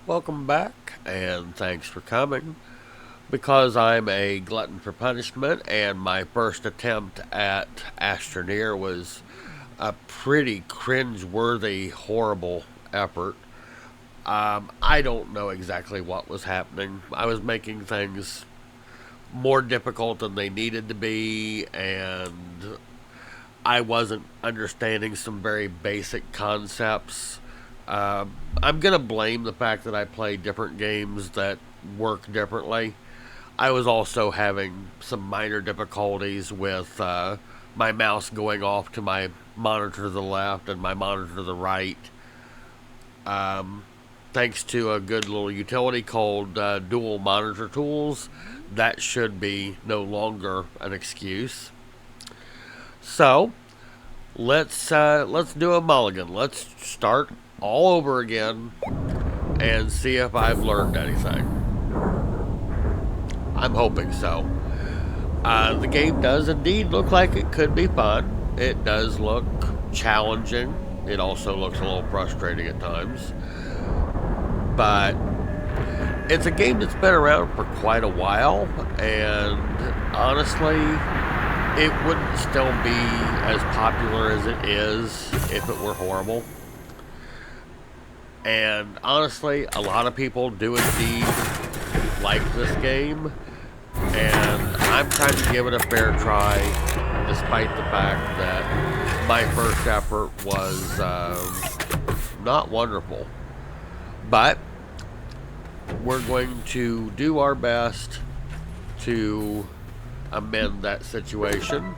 Welcome back, and thanks for coming. Because I'm a glutton for punishment, and my first attempt at Astroneer was a pretty cringe-worthy, horrible effort. I don't know exactly what was happening. I was making things more difficult than they needed to be, and I wasn't understanding some very basic concepts. I'm going to blame the fact that I play different games that work differently. I was also having some minor difficulties with my mouse going off to my monitor to the left and my monitor to the right. Um, Thanks to a good little utility called Dual Monitor Tools, that should be no longer an excuse. So let's do a mulligan. Let's start all over again and see if I've learned anything. I'm hoping so. The game does indeed look like it could be fun. It does look challenging. It also looks a little frustrating at times. But it's a game that's been around for quite a while, and honestly, it wouldn't still be as popular as it is if it were horrible. And honestly, a lot of people do indeed like this game, and I'm trying to give it a fair try, despite the fact that my first effort was not wonderful. But we're going to do our best to amend that situation.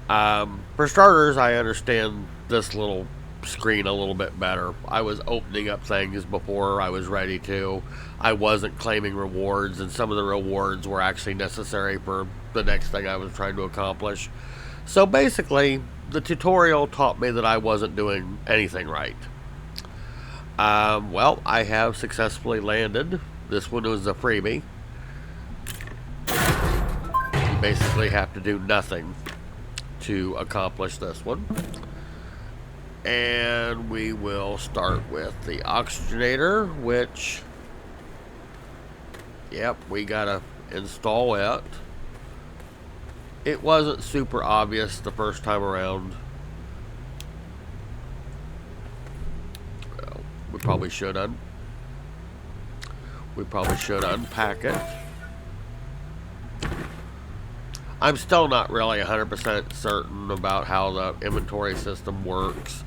For starters, I understand this little screen a little bit better. I was opening up things before I was ready to. I wasn't claiming rewards, and some of the rewards were actually necessary for the next thing I was trying to accomplish. So basically, the tutorial taught me that I wasn't doing anything right. Well, I have successfully landed. This one was a freebie. You basically have to do nothing to accomplish this one. And we will start with the oxygenator, which, yep, we gotta install it. It wasn't super obvious the first time around. Well, we probably should unpack it. I'm still not really 100% certain about how the inventory system works,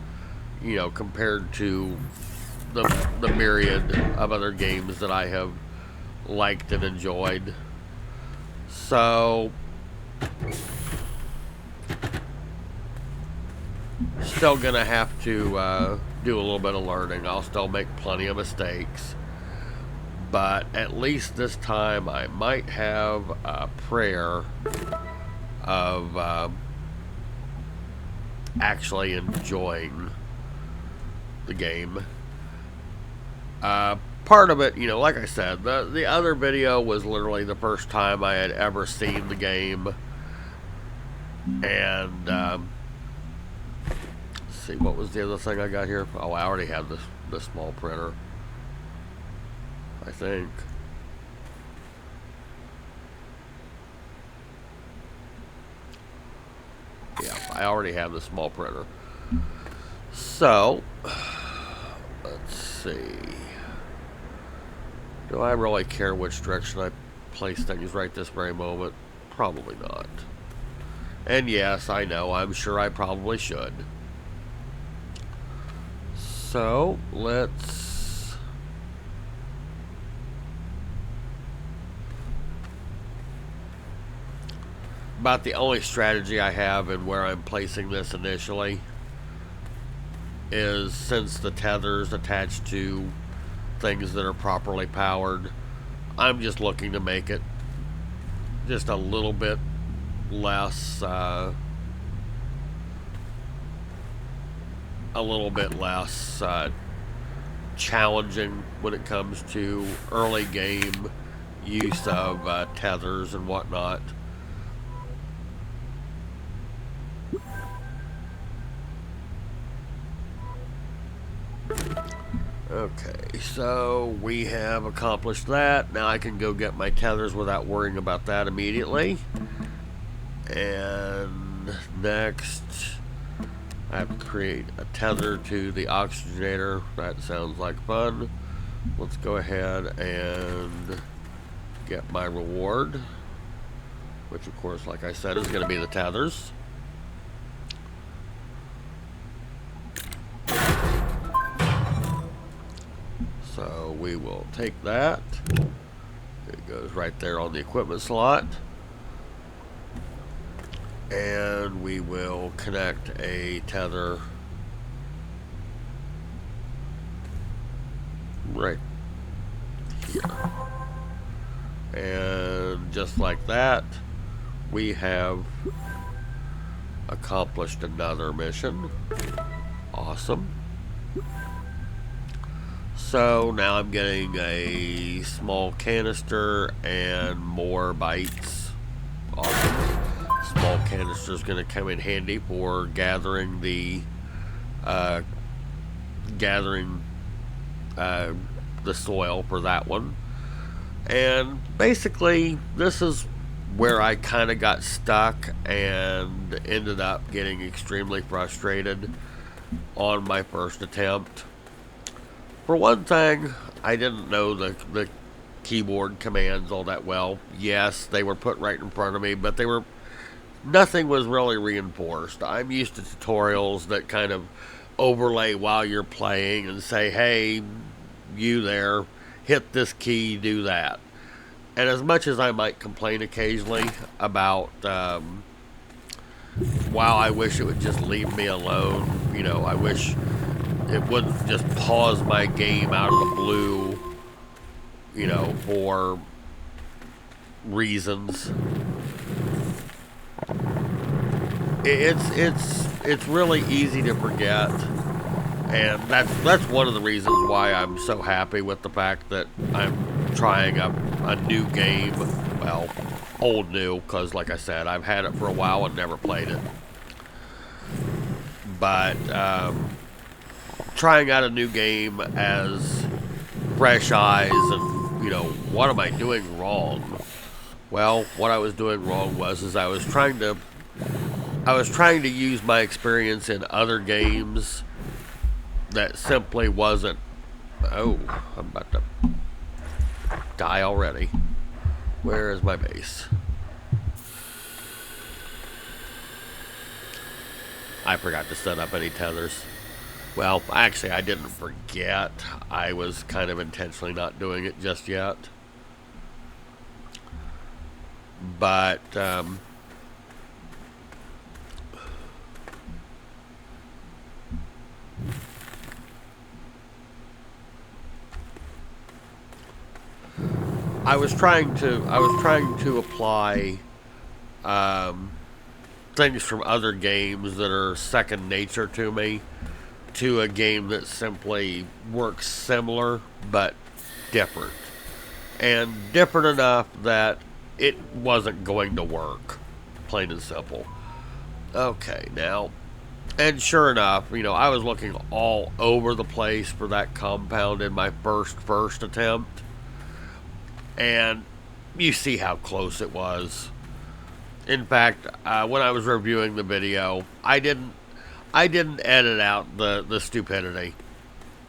compared to the myriad of other games that I have liked and enjoyed. So, still gonna have to do a little bit of learning. I'll still make plenty of mistakes, but at least this time I might have a prayer of actually enjoying the game. Part of it, like I said, the other video was literally the first time I had ever seen the game, and let's see, what was the other thing I got here? Oh, I already have this small printer, I think. Yeah, I already have the small printer. So, let's see. Do I really care which direction I place things right this very moment? Probably not. And yes, I know, I'm sure I probably should. So, let's... About the only strategy I have in where I'm placing this initially is, since the tether's attached to things that are properly powered, I'm just looking to make it just a little bit less challenging when it comes to early game use of tethers and whatnot. Okay, so we have accomplished that. Now I can go get my tethers without worrying about that immediately. And next, I have to create a tether to the oxygenator. That sounds like fun. Let's go ahead and get my reward, which of course, like I said, is going to be the tethers. So we will take that. It goes right there on the equipment slot. And we will connect a tether right here. And just like that, we have accomplished another mission. Awesome. So now I'm getting a small canister and more bites. Awesome. Small canister is going to come in handy for gathering the soil for that one. And basically, this is where I kind of got stuck and ended up getting extremely frustrated on my first attempt. For one thing, I didn't know the keyboard commands all that well. Yes, they were put right in front of me, but nothing was really reinforced. I'm used to tutorials that kind of overlay while you're playing and say, hey, you there, hit this key, do that. And as much as I might complain occasionally about, wow, I wish it would just leave me alone. I wish it wouldn't just pause my game out of the blue, for reasons. It's really easy to forget, and that's one of the reasons why I'm so happy with the fact that I'm trying a new game. Well, old new, because like I said, I've had it for a while and never played it. But trying out a new game as fresh eyes, and what am I doing wrong? Well, what I was doing wrong was I was trying to use my experience in other games that simply wasn't. Oh, I'm about to die already. Where is my base? I forgot to set up any tethers. Well, actually, I didn't forget. I was kind of intentionally not doing it just yet. But, I was trying to apply things from other games that are second nature to me to a game that simply works similar but different. And different enough that it wasn't going to work. Plain and simple. Okay, now. And sure enough, I was looking all over the place for that compound in my first attempt. And you see how close it was. In fact, when I was reviewing the video, I didn't edit out the stupidity.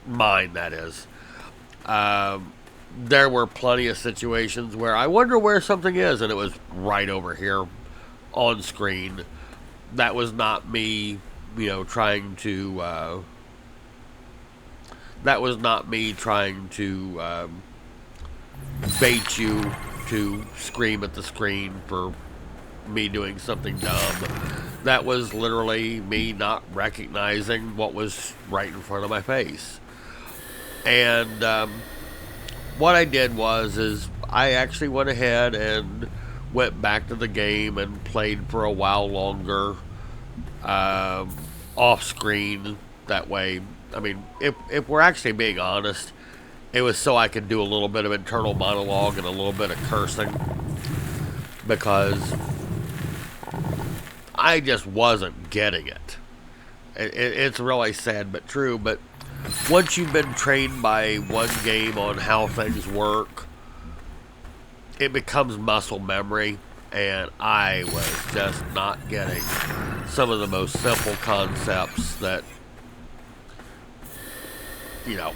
Mine, that is. There were plenty of situations where I wonder where something is, and it was right over here on screen. That was not me, trying to. That was not me trying to bait you to scream at the screen for me doing something dumb. That was literally me not recognizing what was right in front of my face. And what I did is I actually went ahead and went back to the game and played for a while longer off screen. That way, I mean, if we're actually being honest, it was so I could do a little bit of internal monologue and a little bit of cursing, because I just wasn't getting it. It's really sad but true, but once you've been trained by one game on how things work, it becomes muscle memory. And I was just not getting some of the most simple concepts that, you know,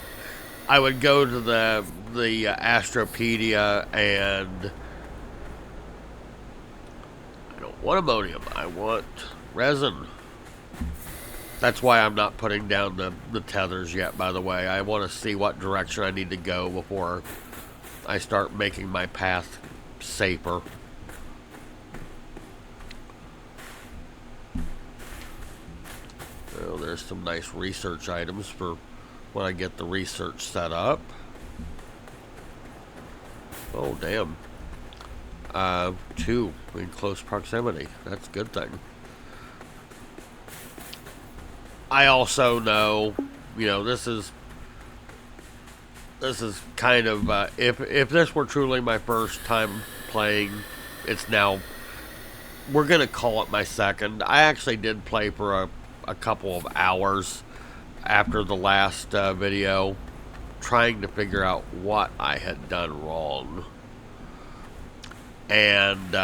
I would go to the Astropedia, and I don't want ammonium, I want resin. That's why I'm not putting down the tethers yet, by the way. I want to see what direction I need to go before I start making my path safer. Well, there's some nice research items for when I get the research set up. Oh, damn. 2 in close proximity. That's a good thing. I also know, this is kind of, if this were truly my first time playing, it's now, we're going to call it my second. I actually did play for a couple of hours after the last video, trying to figure out what I had done wrong. And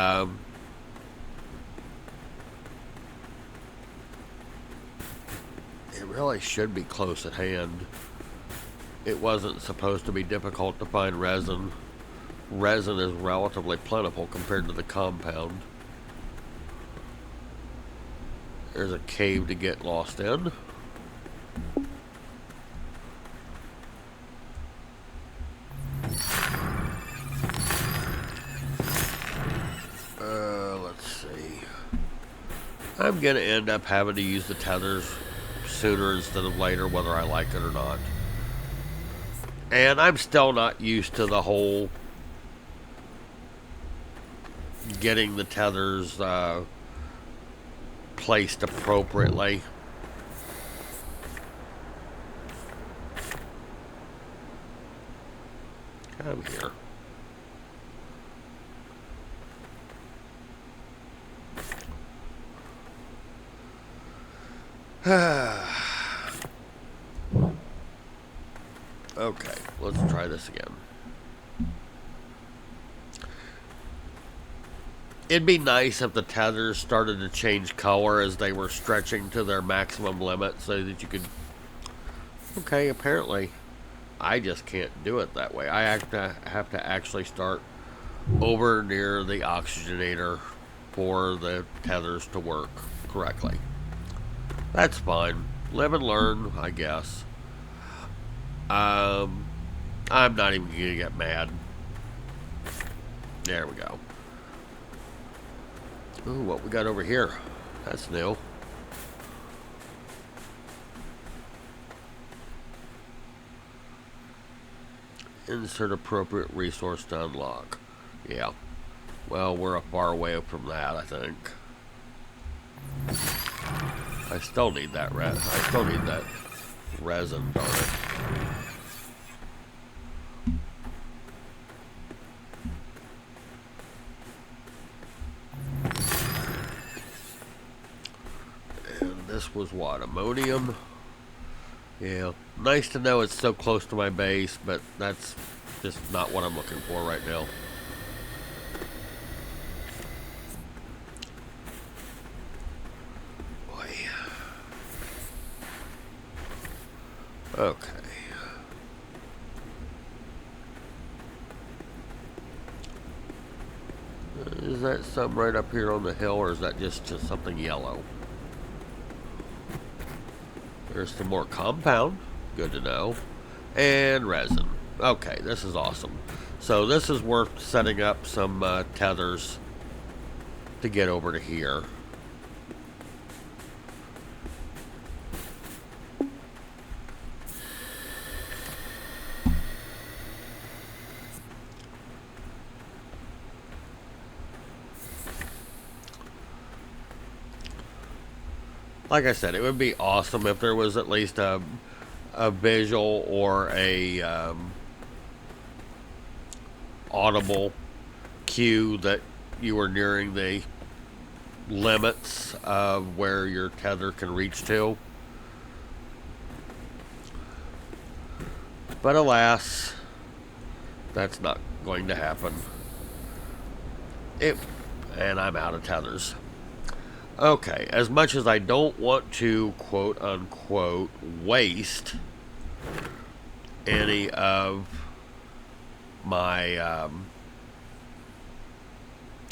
it really should be close at hand. It wasn't supposed to be difficult to find resin. Resin is relatively plentiful compared to the compound. There's a cave to get lost in. Let's see. I'm going to end up having to use the tethers sooner instead of later, whether I like it or not. And I'm still not used to the whole getting the tethers placed appropriately. Come here. Okay, let's try this again. It'd be nice if the tethers started to change color as they were stretching to their maximum limit so that you could... Okay, apparently I just can't do it that way. I have to actually start over near the oxygenator for the tethers to work correctly. That's fine. Live and learn, I guess. I'm not even gonna get mad. There we go. Ooh, what we got over here? That's new. Insert appropriate resource to unlock. Yeah. Well, we're a far away from that, I think. I still need that resin, darn it. And this was what? Ammonium? Yeah. Nice to know it's so close to my base, but that's just not what I'm looking for right now. Okay. Is that something right up here on the hill, or is that just something yellow? There's some more compound. Good to know. And resin. Okay, this is awesome. So this is worth setting up some tethers to get over to here. Like I said, it would be awesome if there was at least a visual or a audible cue that you were nearing the limits of where your tether can reach to. But alas, that's not going to happen. And I'm out of tethers. Okay, as much as I don't want to quote unquote waste any of my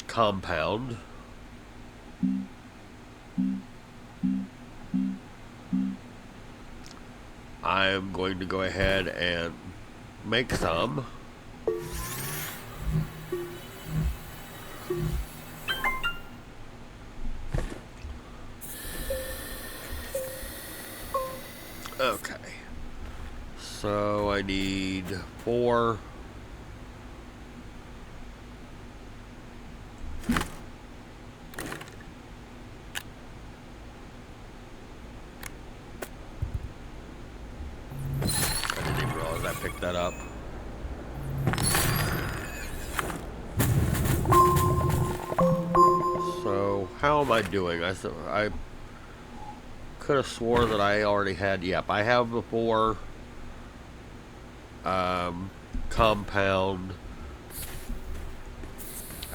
compound, I'm going to go ahead and make some. Okay. So I need 4. I didn't even realize I picked that up. So how am I doing? I could have swore that I already had. Yep, I have the 4 compound.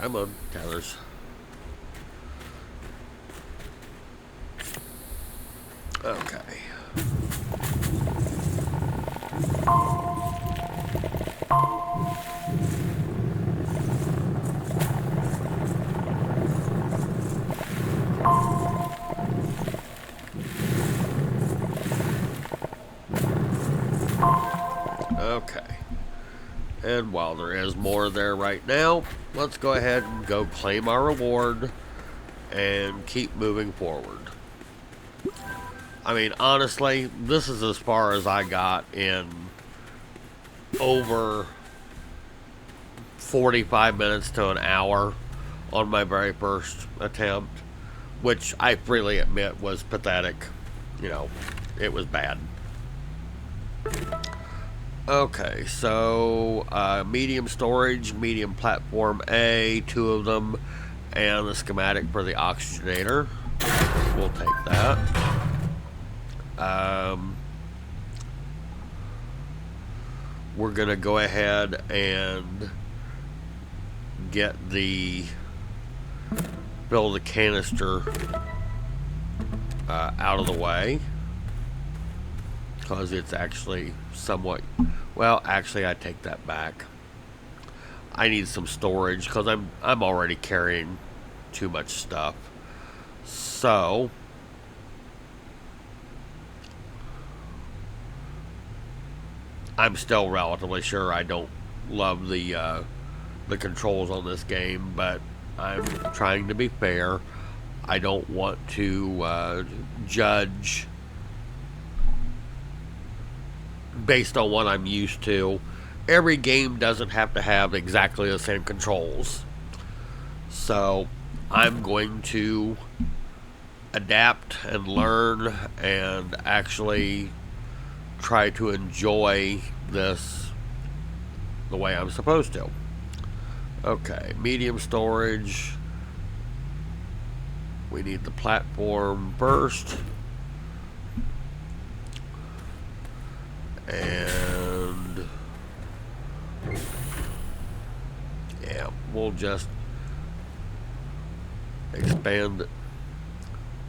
I'm on tethers. Okay. Okay. And while there is more there right now, let's go ahead and go claim our reward and keep moving forward. I mean, honestly, this is as far as I got in over 45 minutes to an hour on my very first attempt, which I freely admit was pathetic. You know, it was bad. Okay, so medium storage, medium platform A, 2 of them, and the schematic for the oxygenator. We'll take that. We're going to go ahead and get fill the canister out of the way, because it's actually somewhat, well, actually I take that back. I need some storage because I'm already carrying too much stuff. So I'm still relatively sure I don't love the controls on this game, but I'm trying to be fair. I don't want to judge based on what I'm used to. Every game doesn't have to have exactly the same controls. So I'm going to adapt and learn and actually try to enjoy this the way I'm supposed to. Okay, medium storage. We need the platform first. And yeah, we'll just expand.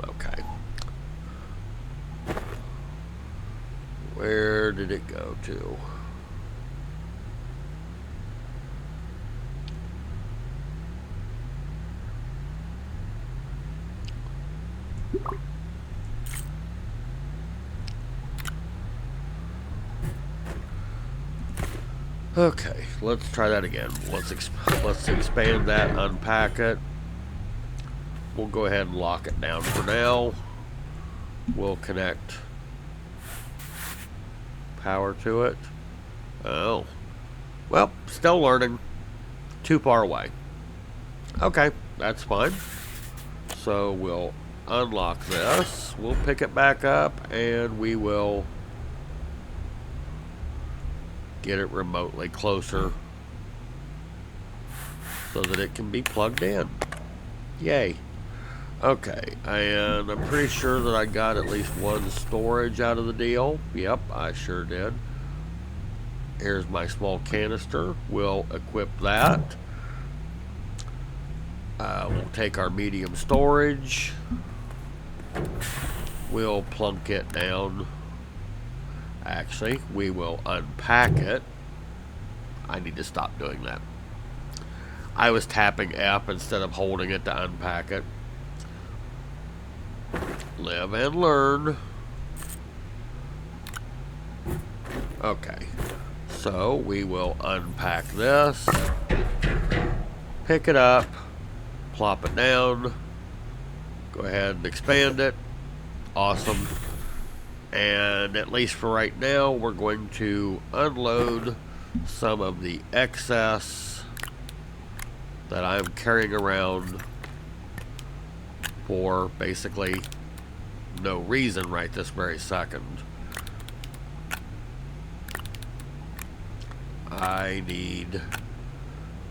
Okay. Where did it go to? Okay, let's try that again. Let's expand that, unpack it. We'll go ahead and lock it down for now. We'll connect power to it. Oh. Well, still learning. Too far away. Okay, that's fine. So we'll unlock this. We'll pick it back up and we will get it remotely closer so that it can be plugged in. Yay. Okay, and I'm pretty sure that I got at least one storage out of the deal. Yep, I sure did. Here's my small canister. We'll equip that. We'll take our medium storage. We'll plunk it down. Actually, we will unpack it. I need to stop doing that. I was tapping F instead of holding it to unpack it. Live and learn. Okay. So we will unpack this. Pick it up. Plop it down. Go ahead and expand it. Awesome. And at least for right now, we're going to unload some of the excess that I'm carrying around for basically no reason right this very second. I need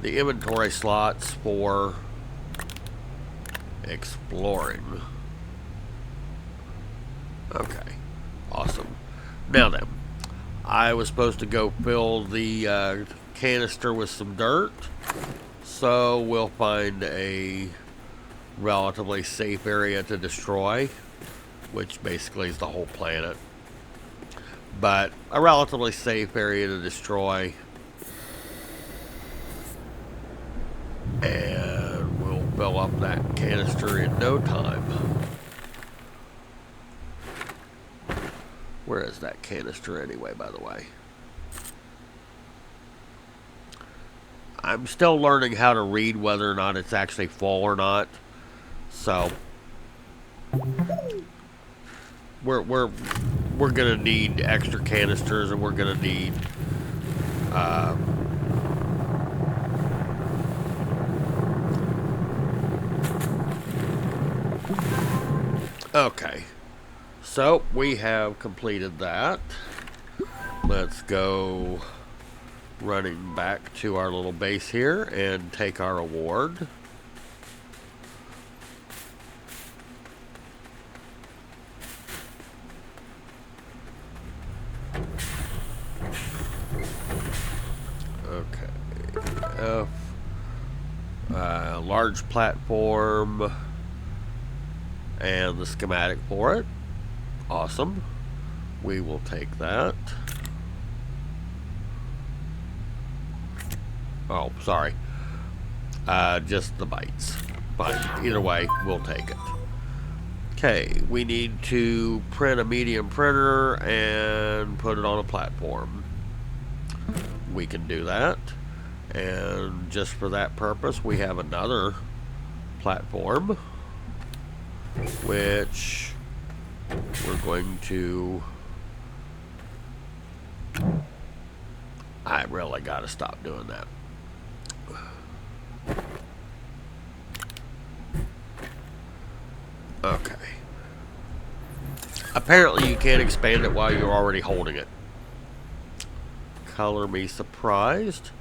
the inventory slots for exploring. Okay, awesome. Now then, I was supposed to go fill the canister with some dirt, so we'll find a relatively safe area to destroy, which basically is the whole planet. But a relatively safe area to destroy. And we'll fill up that canister in no time. Where is that canister anyway, by the way? I'm still learning how to read whether or not it's actually full or not. So we're gonna need extra canisters, and we're gonna need okay. So we have completed that. Let's go running back to our little base here and take our award. Okay. Large platform and the schematic for it. Awesome. We will take that. Oh, sorry. Just the bytes. Fine. Either way, we'll take it. Okay, we need to print a medium printer and put it on a platform. We can do that. And just for that purpose, we have another platform, which we're going to... I really gotta stop doing that. Okay. Apparently you can't expand it while you're already holding it. Color me surprised.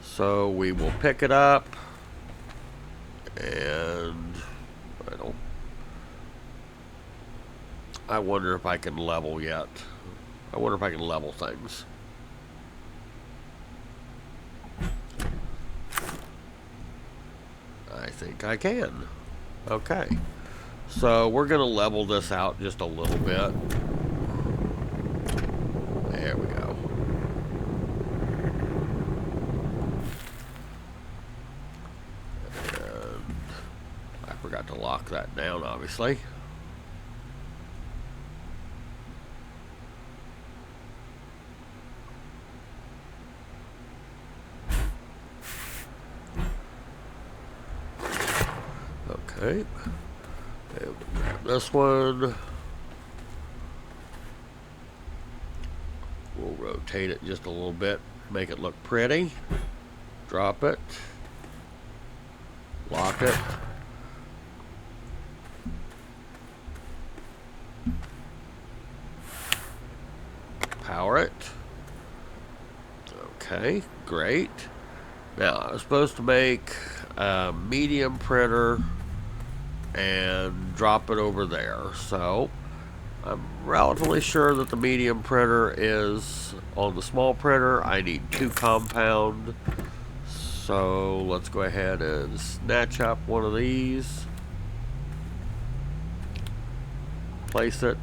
So we will pick it up, and I wonder if I can level yet. I wonder if I can level things. I think I can. Okay. So we're going to level this out just a little bit. There we go. And I forgot to lock that down, obviously. Okay. And we'll grab this one. We'll rotate it just a little bit, make it look pretty. Drop it. Lock it. Power it. Okay, great. Now, I was supposed to make a medium printer and drop it over there. So, I'm relatively sure that the medium printer is on the small printer. I need 2 compound. So let's go ahead and snatch up one of these. Place it.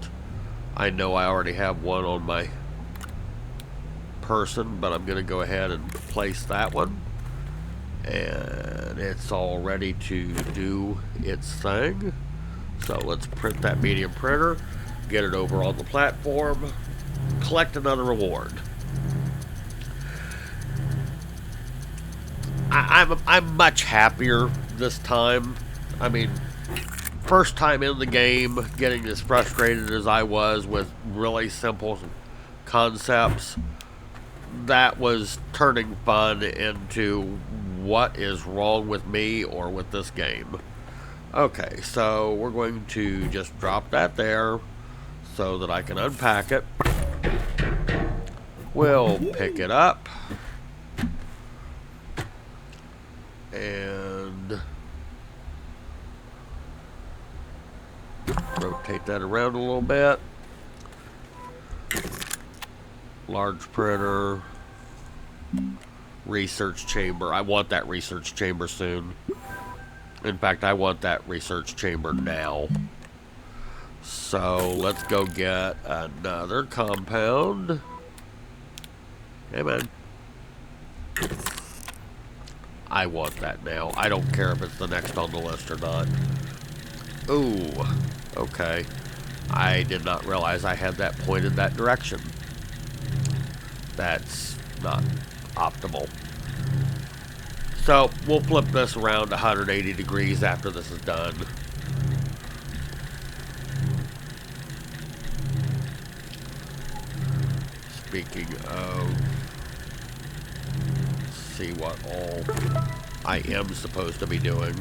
I know I already have one on my person, but I'm going to go ahead and place that one. And it's all ready to do its thing. So let's print that medium printer, get it over on the platform, collect another reward. I'm much happier this time. I mean, first time in the game, getting as frustrated as I was with really simple concepts, that was turning fun into what is wrong with me or with this game. Okay, so we're going to just drop that there so that I can unpack it. We'll pick it up and rotate that around a little bit. Large printer, research chamber. I want that research chamber soon. In fact, I want that research chamber now. So let's go get another compound. Hey, man. I want that now. I don't care if it's the next on the list or not. Ooh, okay. I did not realize I had that pointed that direction. That's not optimal. So we'll flip this around 180 degrees after this is done. Speaking of, see what all I am supposed to be doing.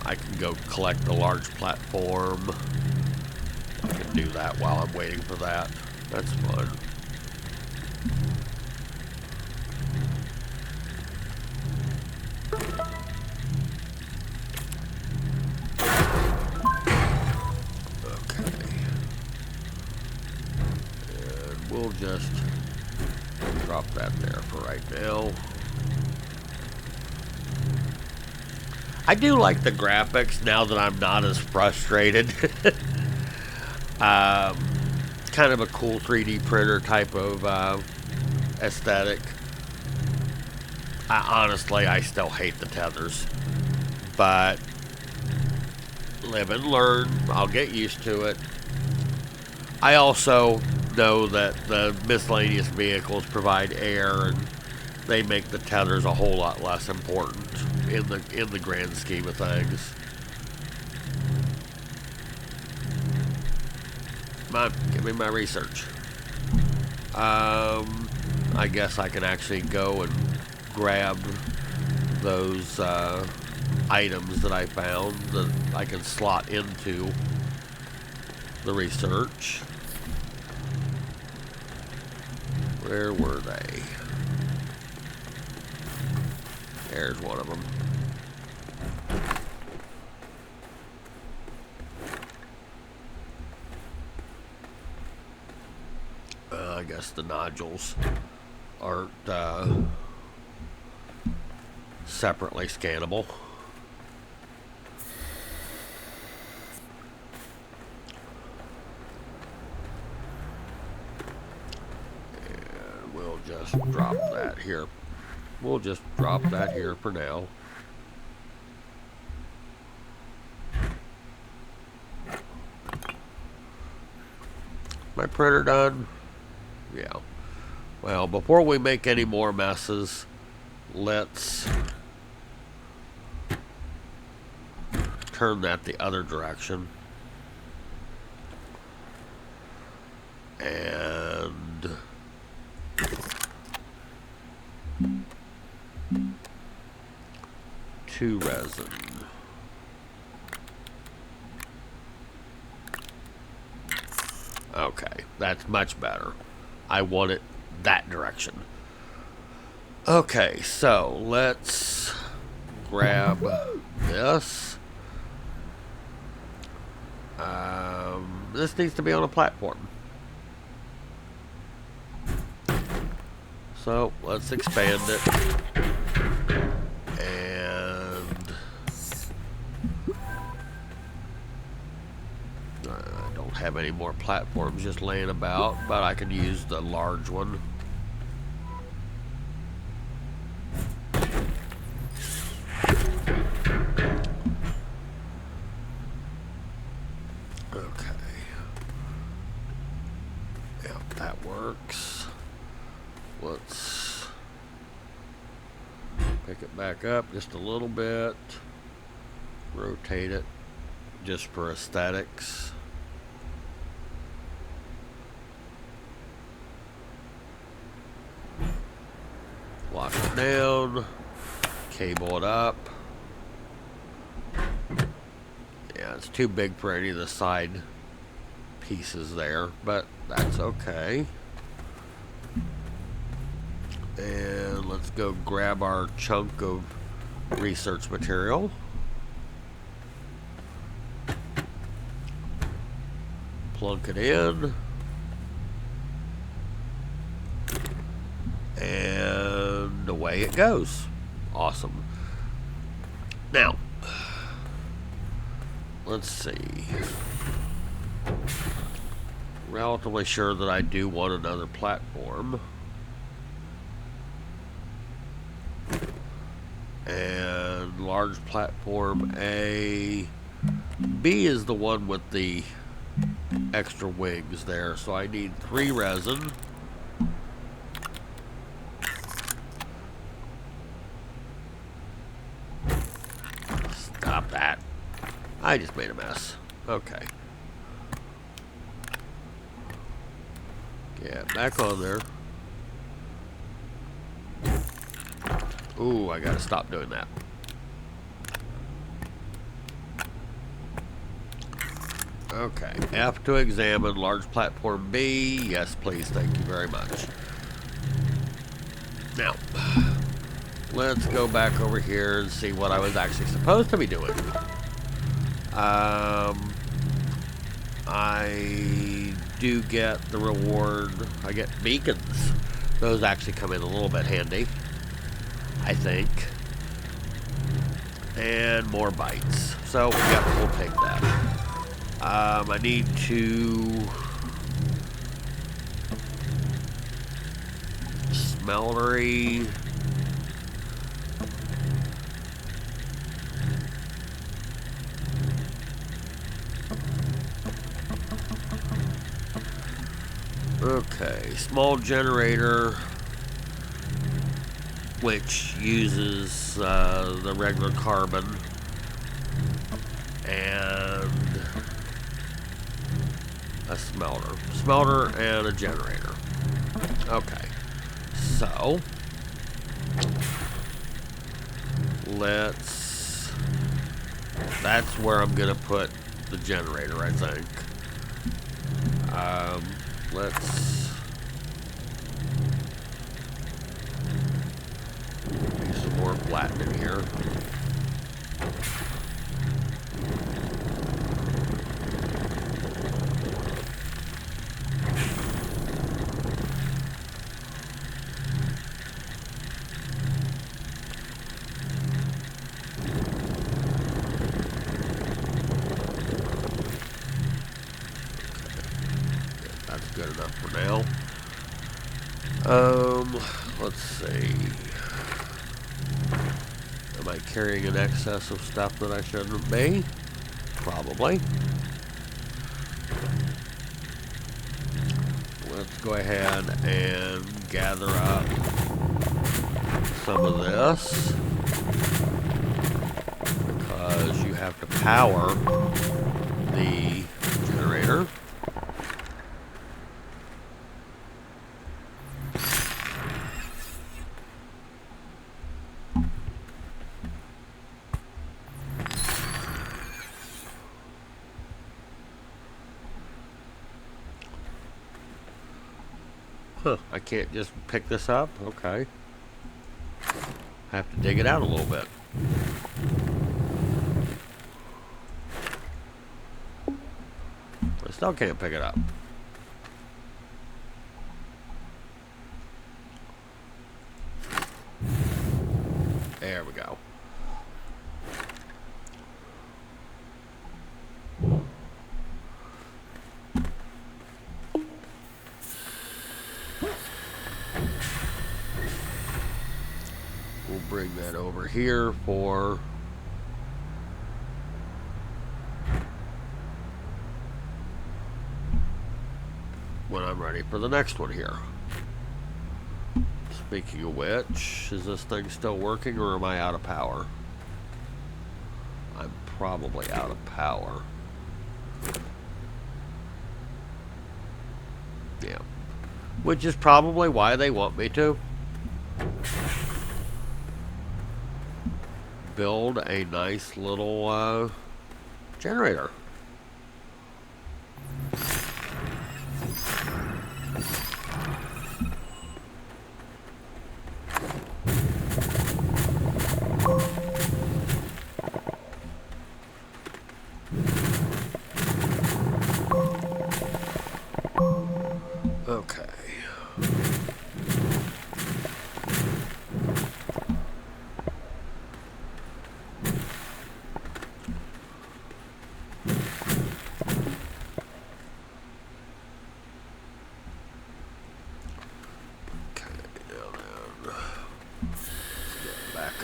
I can go collect the large platform. I can do that while I'm waiting for that. That's fun. Okay. And we'll just drop that there for right now. I do like the graphics now that I'm not as frustrated. Kind of a cool 3D printer type of aesthetic. Honestly, I still hate the tethers. But live and learn. I'll get used to it. I also know that the miscellaneous vehicles provide air, and they make the tethers a whole lot less important in the grand scheme of things. Come on, give me my research. I guess I can actually go and grab those items that I found that I can slot into the research. Where were they? There's one of them. I guess the nodules aren't separately scannable. And we'll just drop that here. We'll just drop that here for now. My printer done? Yeah. Well, before we make any more messes, let's turn that the other direction. And to resin. Okay, that's much better. I want it that direction. Okay, so let's grab this. This needs to be on a platform. So let's expand it. And I don't have any more platforms just laying about, but I could use the large one. Let's pick it back up just a little bit, rotate it just for aesthetics. Lock it down, cable it up. Yeah, it's too big for any of the side pieces there, but that's okay. And let's go grab our chunk of research material. Plunk it in. And away it goes. Awesome. Now, let's see. Relatively sure that I do want another platform. And large platform A. B is the one with the extra wings there. So I need 3 resin. Stop that. I just made a mess. Okay. Get back on there. Ooh, I gotta stop doing that. Okay, F to examine large platform B. Yes, please, thank you very much. Now, let's go back over here and see what I was actually supposed to be doing. I do get the reward. I get beacons. Those actually come in a little bit handy, I think. And more bites. So yeah, we'll take that. I need to smeltery. Okay, small generator, which uses the regular carbon, and a smelter and a generator. Okay, so that's where I'm gonna put the generator, I think. Let's do some more flatten in here. Good enough for now. Let's see. Am I carrying an excess of stuff that I shouldn't be? Probably. Let's go ahead and gather up some of this, because you have to power the generator. Huh, I can't just pick this up? Okay. I have to dig it out a little bit. Still can't pick it up. There we go. We'll bring that over here for when I'm ready for the next one here. Speaking of which, is this thing still working or am I out of power? I'm probably out of power. Yeah. Which is probably why they want me to build a nice little generator. Okay.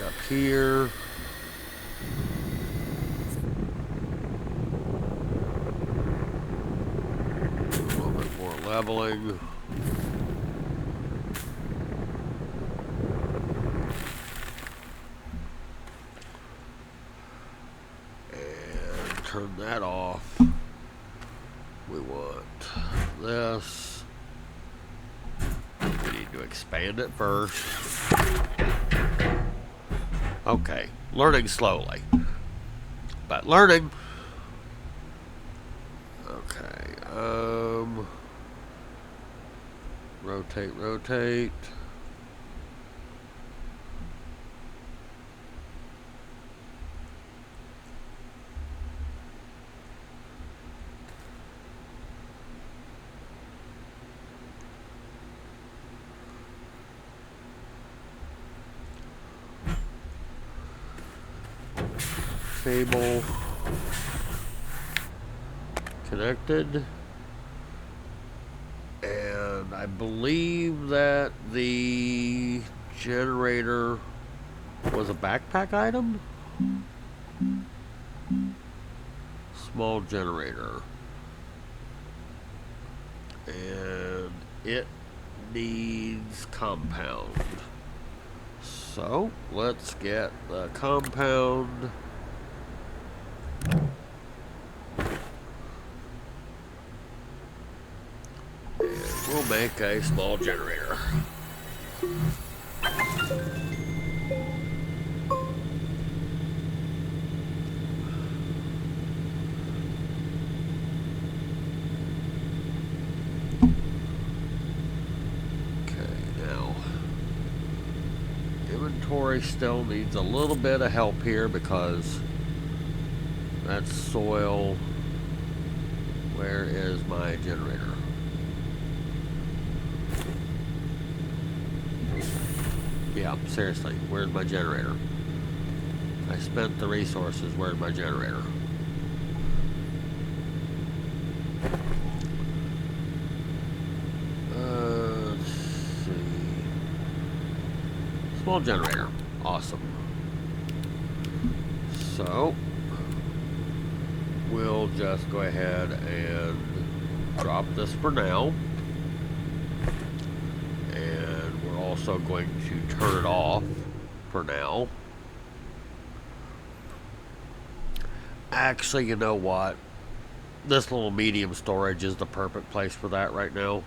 Up here. A little bit more leveling. And turn that off. We want this. We need to expand it first. Okay, learning slowly, but learning. Okay, rotate. Cable connected, and I believe that the generator was a backpack item. Small generator, and it needs compound, so let's get the compound. We'll make a small generator. Okay, now inventory still needs a little bit of help here because that's soil. Where is my generator? Yeah, seriously, where's my generator? I spent the resources, where's my generator? Let's see. Small generator, awesome. So, we'll just go ahead and drop this for now. Also going to turn it off for now. Actually, you know what? This little medium storage is the perfect place for that right now.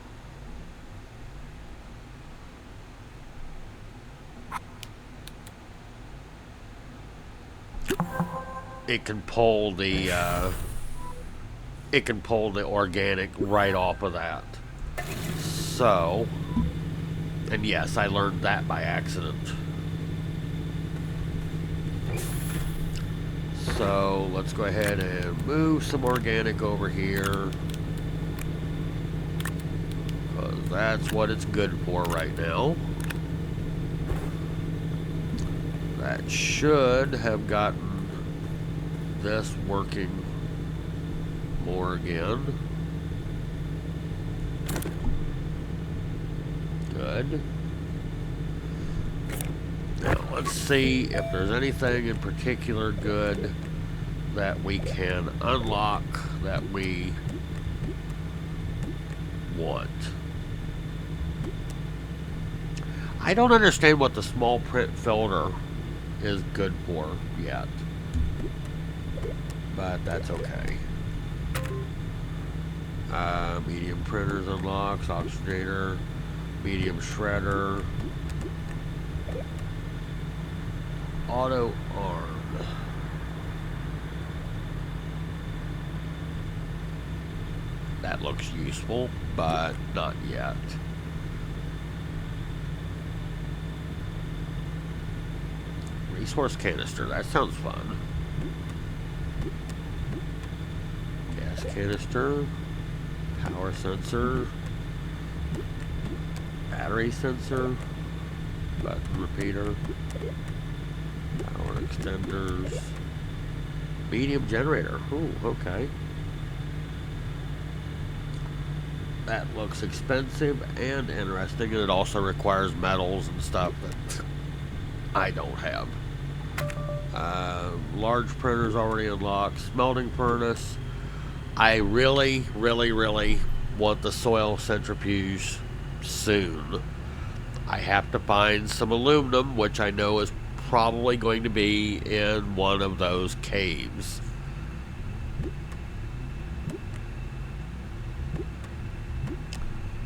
It can pull the organic right off of that. So, and yes, I learned that by accident. So let's go ahead and move some organic over here. that's what it's good for right now. That should have gotten this working more again. Good. Now let's see if there's anything in particular good that we can unlock that we want. I don't understand what the small print filter is good for yet, but that's okay. Medium printers unlocks, oxygenator, medium shredder, auto arm. That looks useful, but not yet. Resource canister, that sounds fun. Gas canister, power sensor, battery sensor, button repeater, power extenders, medium generator. Ooh, okay. That looks expensive and interesting, and it also requires metals and stuff that I don't have. Large printers already unlocked. Smelting furnace. I really want the soil centrifuge soon. I have to find some aluminum, which I know is probably going to be in one of those caves.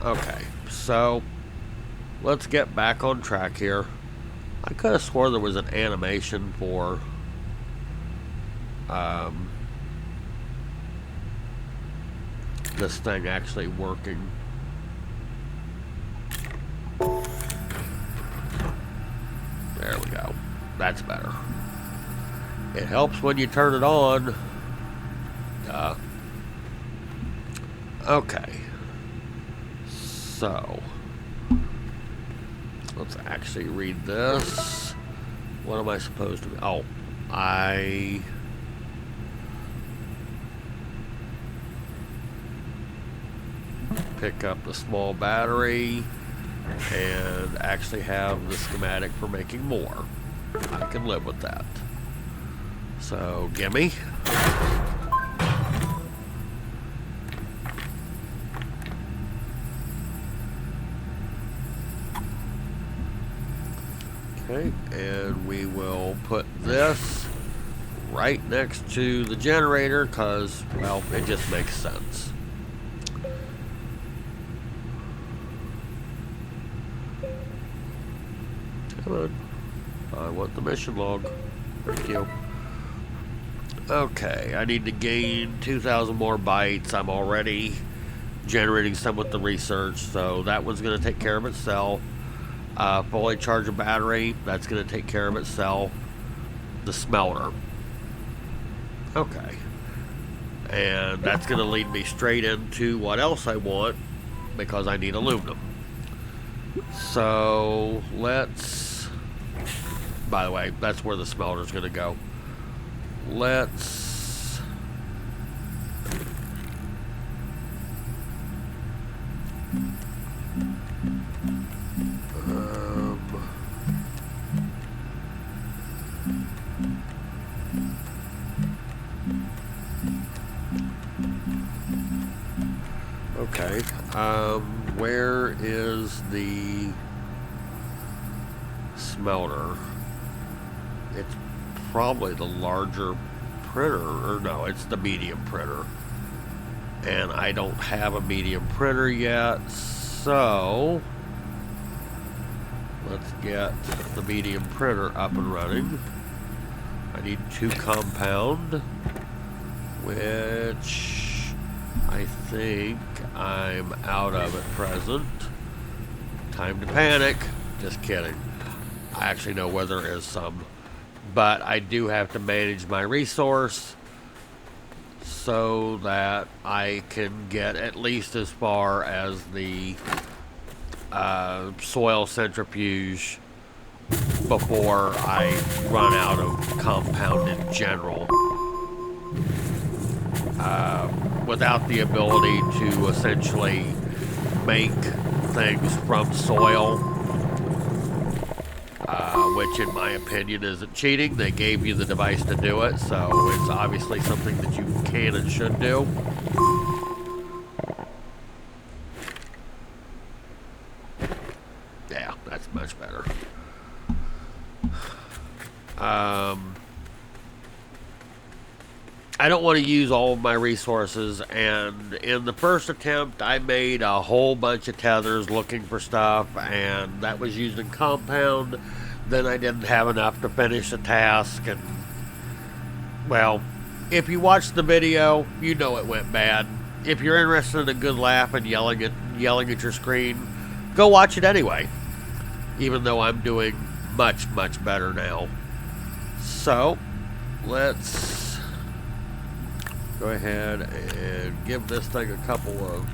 Okay, so let's get back on track here. I could have swore there was an animation for this thing actually working. There we go. That's better. It helps when you turn it on. Okay. So, let's actually read this. What am I supposed to... Oh, I... pick up the small battery and actually have the schematic for making more. I can live with that. So, gimme. Okay, and we will put this right next to the generator because, well, it just makes sense. Come on. I want the mission log. Thank you. Okay, I need to gain 2,000 more bytes. I'm already generating some with the research, so that one's going to take care of itself. Fully charge a battery, that's going to take care of itself. The smelter. Okay. And that's going to lead me straight into what else I want, because I need aluminum. So, let's... By the way, that's where the smelter's going to go. Let's... Okay, where is the smelter? It's probably the larger printer, or no, it's the medium printer. And I don't have a medium printer yet, so let's get the medium printer up and running. I need 2 compound, which I think I'm out of at present. Time to panic. Just kidding. I actually know where there is some. But I do have to manage my resource so that I can get at least as far as the soil centrifuge before I run out of compound in general. Without the ability to essentially make things from soil, which in my opinion isn't cheating. They gave you the device to do it, so it's obviously something that you can and should do. Yeah, that's much better. I don't want to use all of my resources, and in the first attempt I made a whole bunch of tethers looking for stuff, and that was using compound. Then I didn't have enough to finish the task, and well, if you watch the video, you know it went bad. If you're interested in a good laugh and yelling at your screen, go watch it anyway. Even though I'm doing much better now. So let's go ahead and give this thing a couple of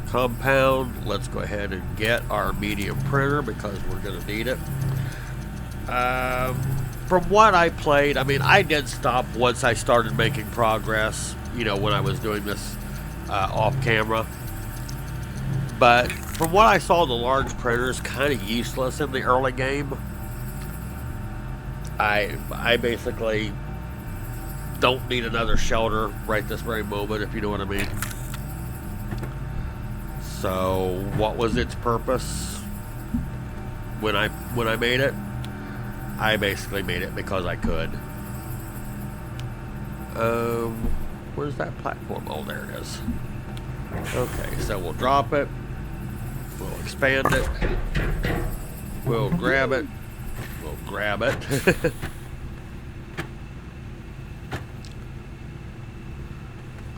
compound. Let's go ahead and get our medium printer because we're going to need it. From what I played, I mean, I did stop once I started making progress, you know, when I was doing this off camera. But from what I saw, the large printer is kind of useless in the early game. I basically don't need another shelter right this very moment, if you know what I mean. So, what was its purpose when I made it? I basically made it because I could. Where's that platform? Oh, there it is. Okay, so we'll drop it. We'll expand it. We'll grab it. We'll grab it.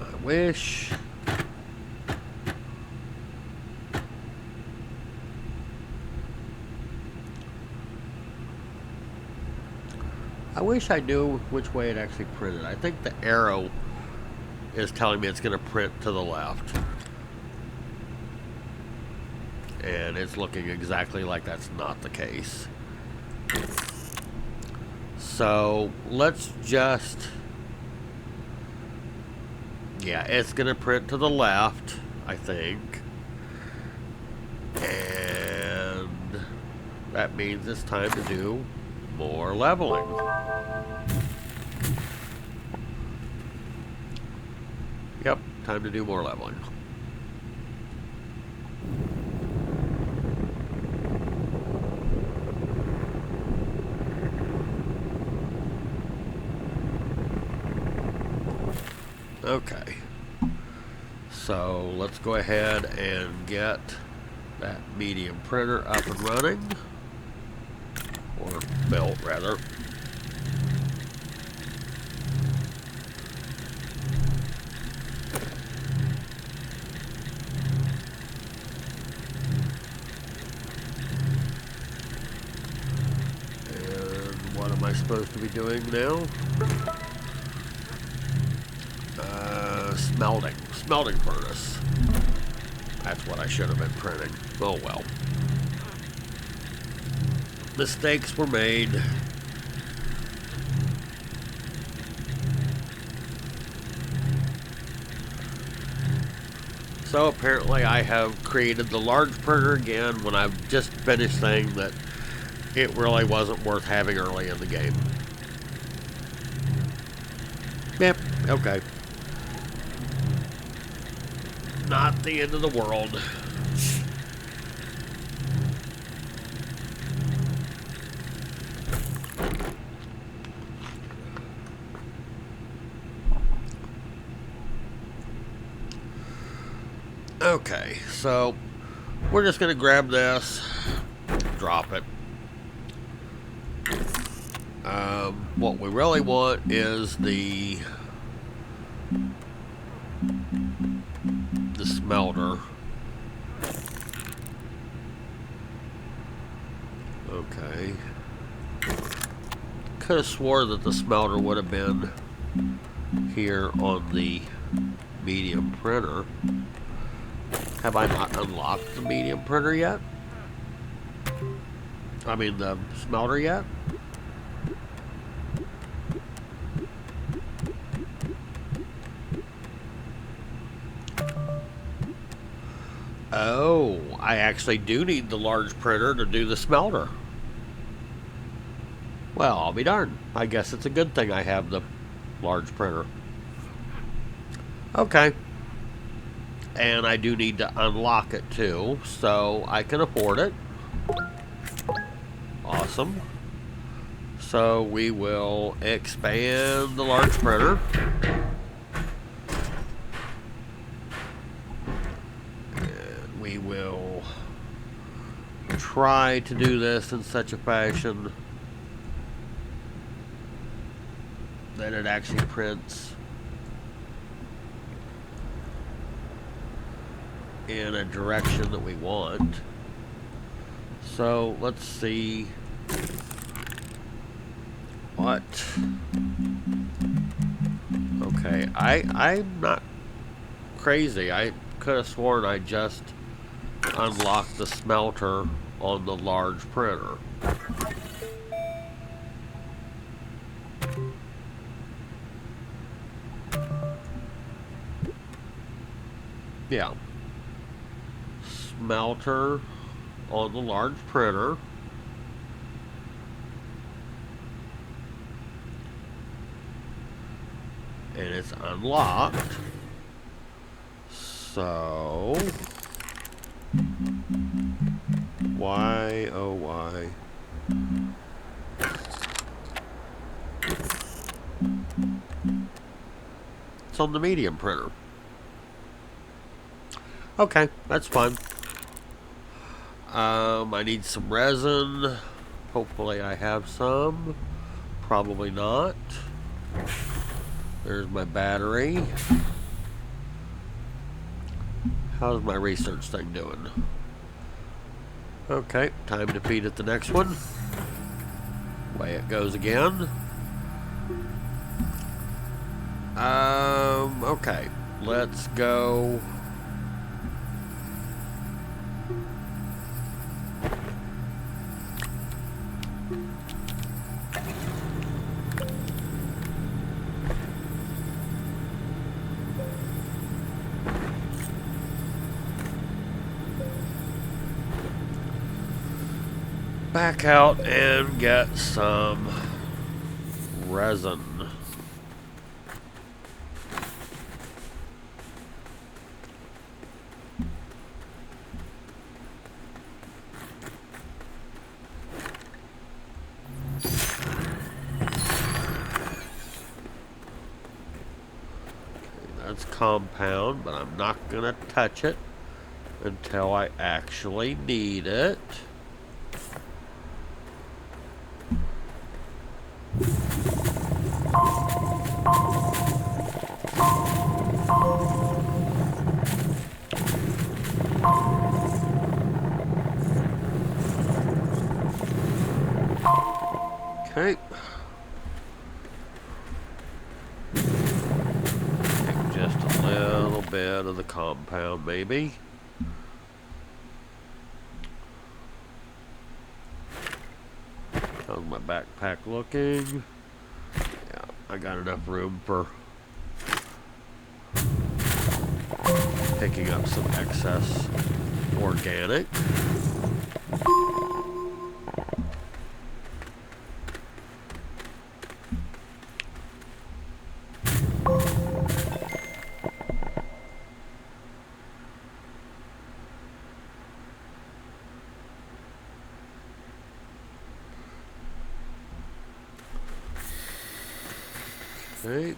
I wish. I wish I knew which way it actually printed. I think the arrow is telling me it's going to print to the left. And it's looking exactly like that's not the case. So let's just... Yeah, it's going to print to the left, I think. And that means it's time to do more leveling. Yep, time to do more leveling. Okay, so let's go ahead and get that medium printer up and running, or built rather. And what am I supposed to be doing now? Smelting furnace. That's what I should have been printing. Oh well. Mistakes were made. So apparently I have created the large printer again when I've just finished saying that it really wasn't worth having early in the game. Yep, okay. Not the end of the world. Okay, so we're just going to grab this, drop it. What we really want is the smelter. Okay. Could have swore that the smelter would have been here on the medium printer. Have I not unlocked the medium printer yet? I mean the smelter yet? Oh, I actually do need the large printer to do the smelter. Well, I'll be darned. I guess it's a good thing I have the large printer. Okay. And I do need to unlock it too, so I can afford it. Awesome. So we will expand the large printer. And we will try to do this in such a fashion that it actually prints in a direction that we want. So let's see what. Okay, I'm not crazy. I could have sworn I just unlocked the smelter on the large printer. Yeah. Smelter on the large printer. And it's unlocked. So why, oh why? It's on the medium printer. Okay, that's fine. I need some resin. Hopefully I have some. Probably not. There's my battery. How's my research thing doing? Okay, time to feed it the next one. Away it goes again. Okay, let's go. Back out and get some resin. That's compound, but I'm not gonna touch it until I actually need it. Okay. Take just a little bit of the compound, maybe. How's my backpack looking? Yeah, I got enough room for picking up some excess organic. Okay.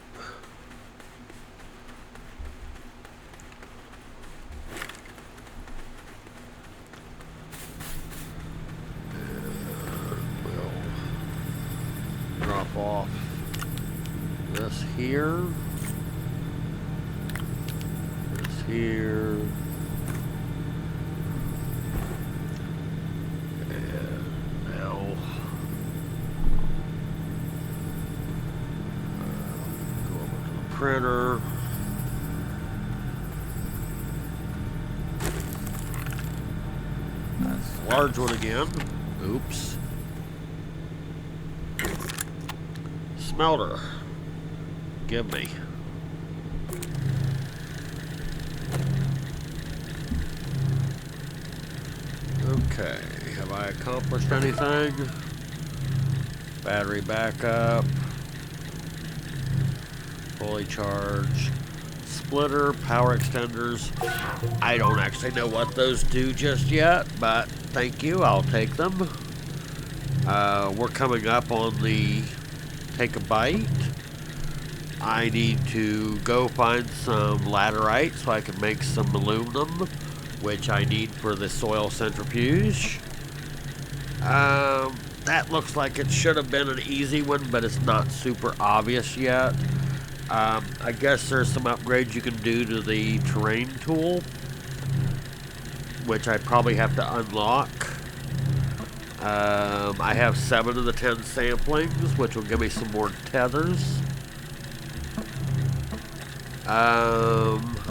We'll drop off this here. This here. And now go over to the printer. That's the large one again. Oops. Smelter. Give me. Okay, have I accomplished anything? Battery backup. Fully charged. Splitter, power extenders. I don't actually know what those do just yet, but thank you, I'll take them. We're coming up on the take a bite. I need to go find some laterite so I can make some aluminum, which I need for the soil centrifuge. That looks like it should have been an easy one, but it's not super obvious yet. I guess there's some upgrades you can do to the terrain tool, which I probably have to unlock. I have 7 of the 10 samplings, which will give me some more tethers.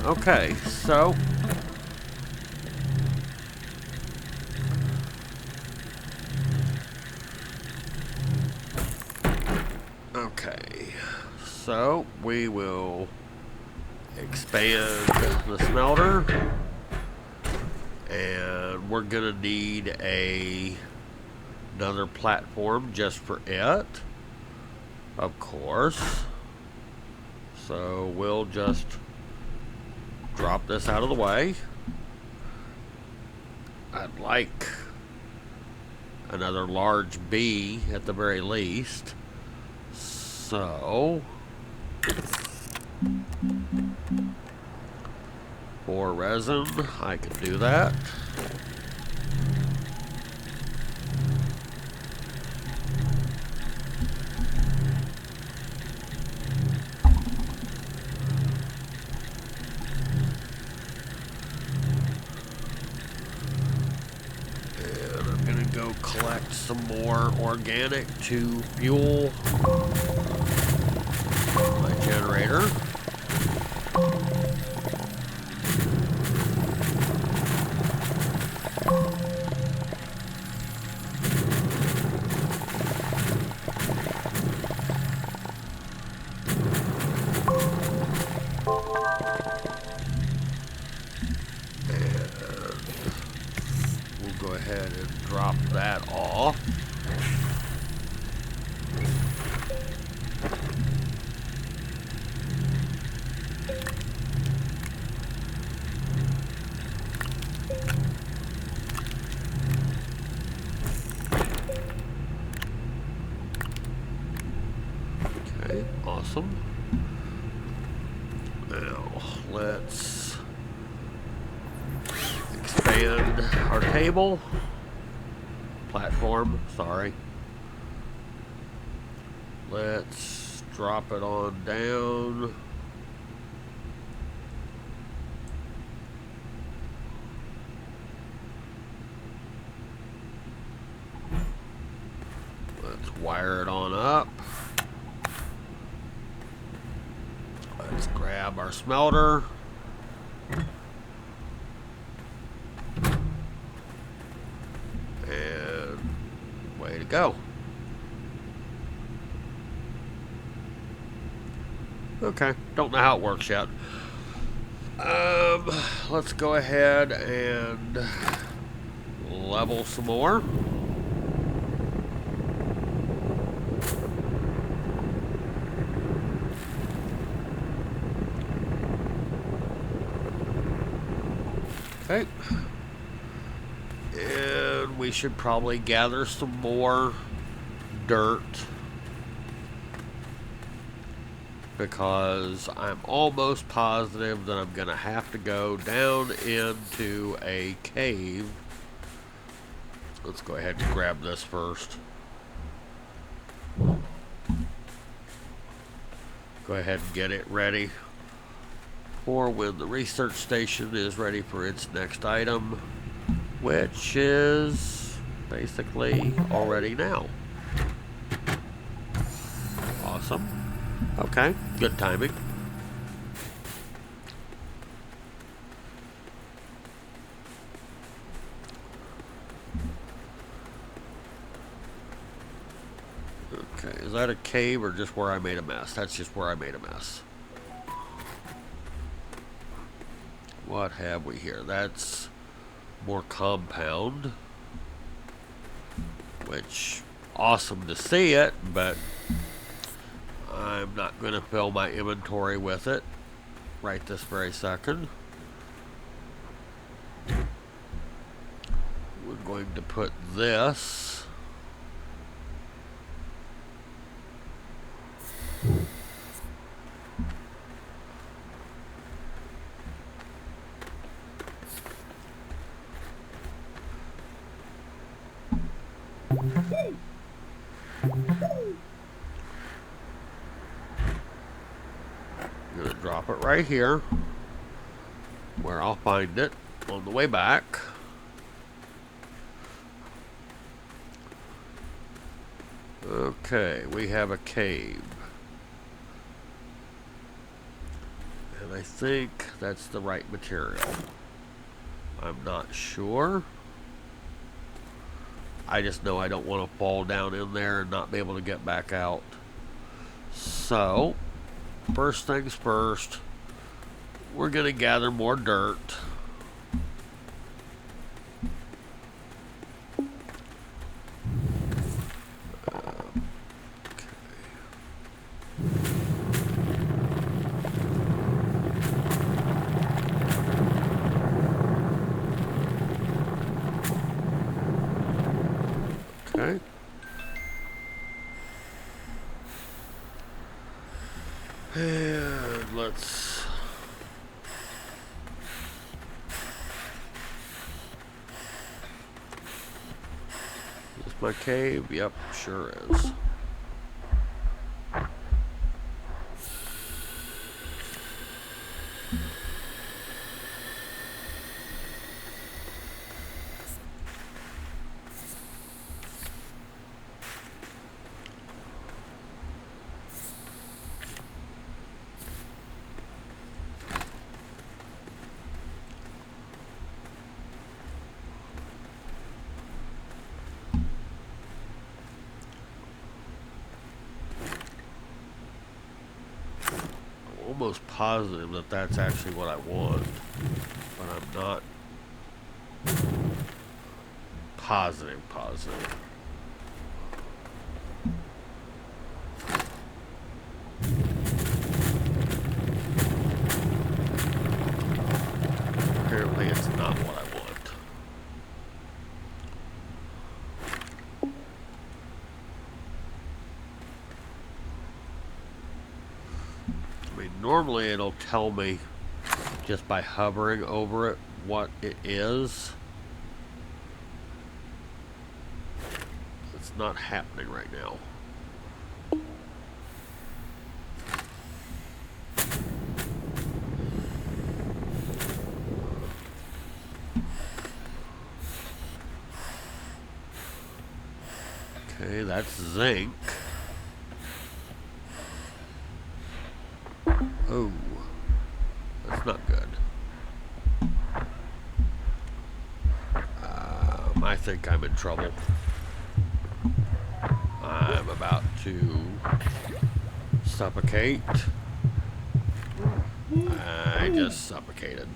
Okay, so we will expand the smelter, and we're gonna need another platform just for it, of course. So we'll just drop this out of the way. I'd like another large B at the very least. So for resin, I can do that. And I'm gonna go collect some more organic to fuel my generator. Go ahead and drop that off. Okay, awesome. Now let's expand our table platform, sorry. Let's drop it on down. Let's wire it on up. Let's grab our smelter. Way to go. Okay, don't know how it works yet. Let's go ahead and level some more. Okay. And we should probably gather some more dirt, because I'm almost positive that I'm gonna have to go down into a cave. Let's go ahead and grab this first. Go ahead and get it ready for when the research station is ready for its next item, which is basically already now. Awesome. Okay, good timing. Okay, is that a cave or just where I made a mess? That's just where I made a mess. What have we here? That's more compound. Which, awesome to see it, but I'm not going to fill my inventory with it right this very second. We're going to put this I'm going to drop it right here where I'll find it on the way back. Okay, we have a cave. And I think that's the right material. I'm not sure. I just know I don't want to fall down in there and not be able to get back out. So, first things first, we're going to gather more dirt. Okay. And let's... Is this my cave? Yep, sure is. Almost positive that that's actually what I want, but I'm not positive. Apparently it's not what I want. I mean, normally it'll tell me just by hovering over it what it is. It's not happening right now. Okay, that's zinc. Oh, that's not good. I think I'm in trouble. I'm about to suffocate. I just suffocated.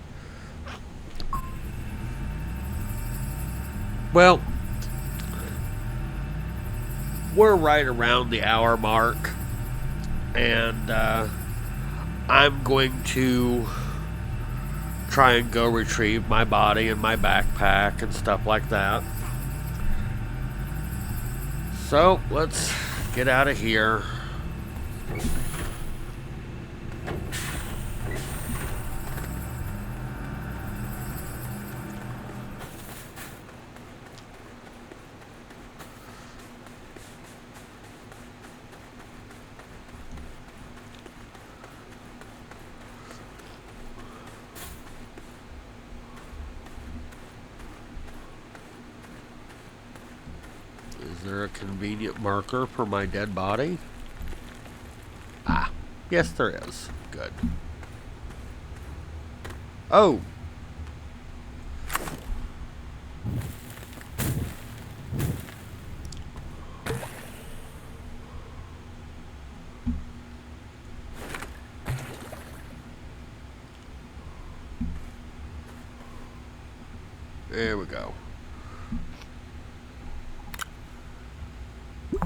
Well, we're right around the hour mark, and I'm going to try and go retrieve my body and my backpack and stuff like that. So, let's get out of here. Is there a convenient marker for my dead body? Ah, yes there is. Good. Oh! There we go. Is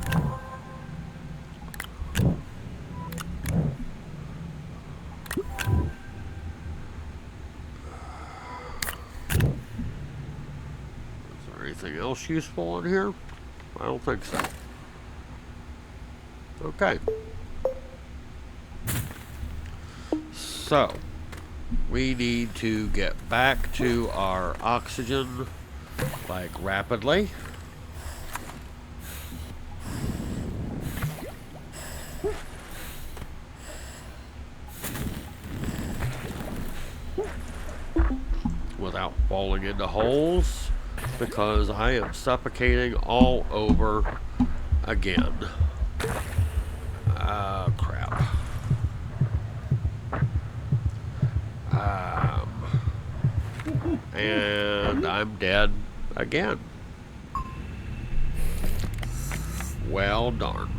there anything else useful in here? I don't think so. Okay. So, we need to get back to our oxygen, like, rapidly. Without falling into holes, because I am suffocating all over again. Crap. And I'm dead again. Well, darn.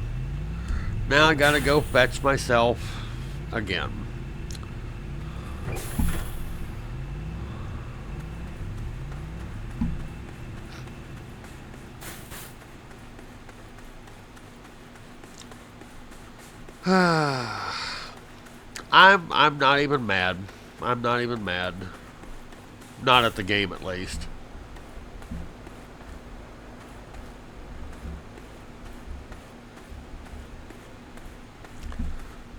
Now I gotta go fetch myself again. I'm not even mad. I'm not even mad. Not at the game, at least.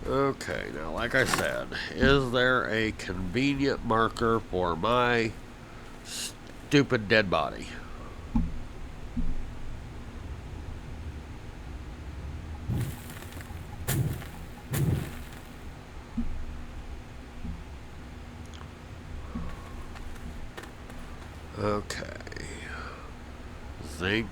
Okay, now like I said, is there a convenient marker for my stupid dead body? Okay. Zinc.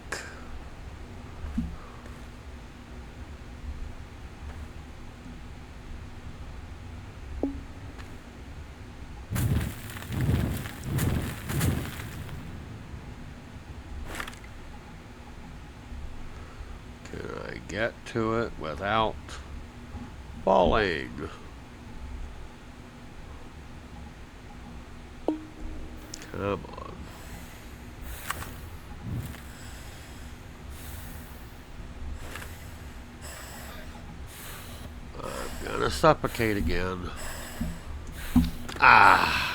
Can I get to it without falling? Come on. I'm gonna suffocate again. Ah.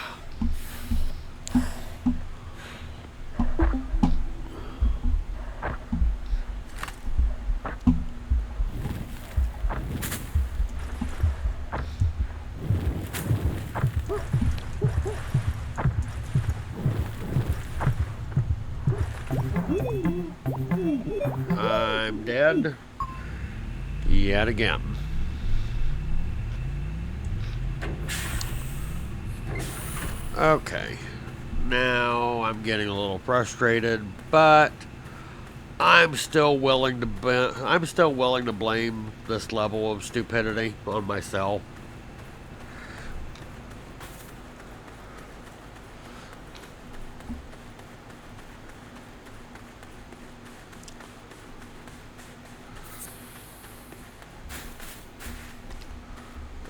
I'm dead. Yet again. Okay. Now I'm getting a little frustrated, but I'm still willing to blame this level of stupidity on myself.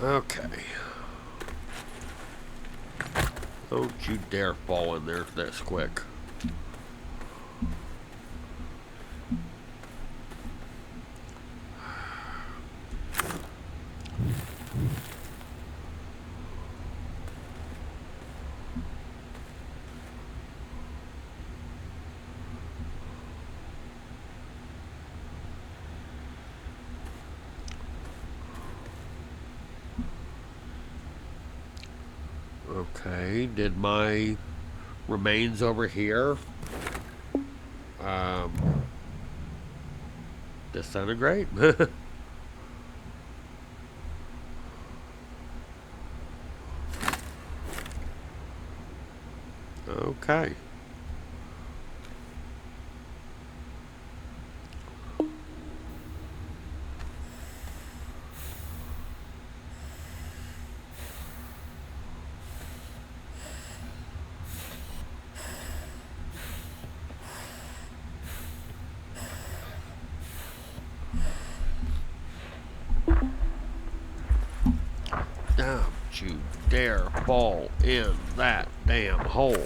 Okay. Don't you dare fall in there this quick. Okay, did my remains over here disintegrate? Okay. Don't you dare fall in that damn hole.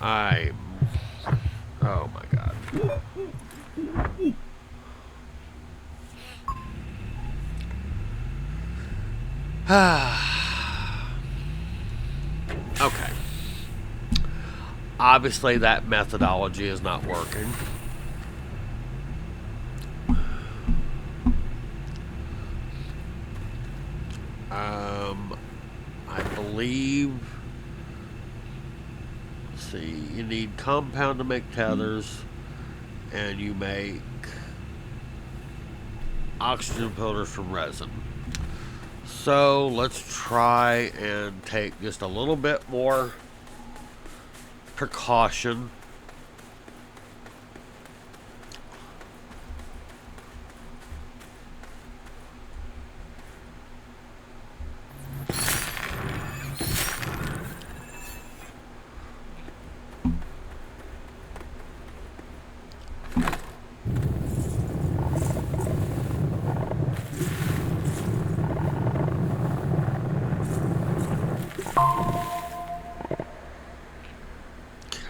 I'm. Oh my god. Okay. Obviously, that methodology is not working. I believe. Let's see. You need compound to make tethers, and you make oxygen filters from resin. So let's try and take just a little bit more precaution.